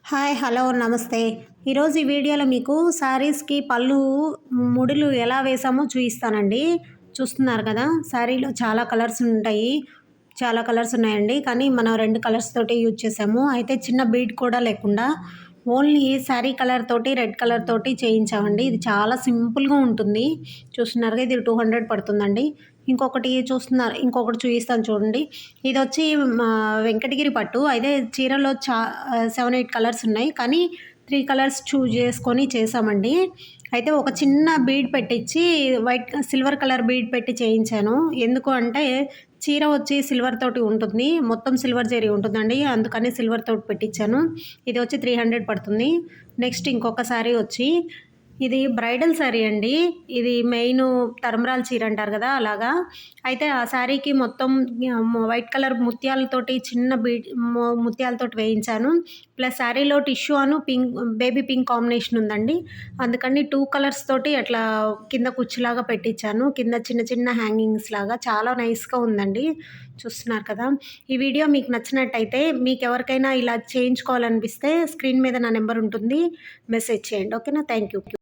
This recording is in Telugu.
హాయ్ హలో నమస్తే. ఈరోజు ఈ వీడియోలో మీకు శారీస్‌కి పళ్ళు ముడులు ఎలా వేసామో చూయిస్తానండి. చూస్తున్నారు కదా! శారీలో చాలా కలర్స్ ఉంటాయి. చాలా కలర్స్ ఉన్నాయండి. కానీ మనం 2 కలర్స్ తోటి యూజ్ చేసాము. అయితే చిన్న బీడ్ కూడా లేకుండా ఓన్లీ శారీ కలర్ తోటి, రెడ్ కలర్ తోటి చేయించామండి. ఇది చాలా సింపుల్‌గా ఉంటుంది. చూస్తున్నారుగా ఇది 200 పడుతుందండి. ఇంకొకటి చూయిస్తాను చూడండి. ఇదొచ్చి మా వెంకటగిరి పట్టు. అయితే చీరలో 7, 8 కలర్స్ ఉన్నాయి. కానీ 3 కలర్స్ చూజ్ చేసుకొని చేశామండి. అయితే ఒక చిన్న బీడ్ పెట్టించి సిల్వర్ కలర్ బీడ్ పెట్టి చేయించాను. ఎందుకు అంటే చీర వచ్చి సిల్వర్ తోటి ఉంటుంది. మొత్తం సిల్వర్ జరీ ఉంటుందండి. అందుకని సిల్వర్ తోటి పెట్టించాను. ఇది వచ్చి 300 పడుతుంది. నెక్స్ట్ ఇంకొక శారీ వచ్చి ఇది బ్రైడల్ శారీ అండి. ఇది మెయిను తరమరాల చీర అంటారు కదా! అలాగా. అయితే ఆ శారీకి మొత్తం వైట్ కలర్ ముత్యాలతోటి చిన్న ముత్యాలతోటి వేయించాను. ప్లస్ శారీలో టిష్యూ బేబీ పింక్ కాంబినేషన్ ఉందండి. అందుకని 2 కలర్స్ తోటి అట్లా కింద కుచ్చులాగా పెట్టించాను. కింద చిన్న చిన్న హ్యాంగింగ్స్ లాగా చాలా నైస్‌గా ఉందండి. చూస్తున్నారు కదా! ఈ వీడియో మీకు నచ్చినట్టయితే మీకెవరికైనా ఇలా చేయించుకోవాలనిపిస్తే స్క్రీన్ మీద నా నెంబర్ ఉంటుంది. మెసేజ్ చేయండి. ఓకేనా? Thank you.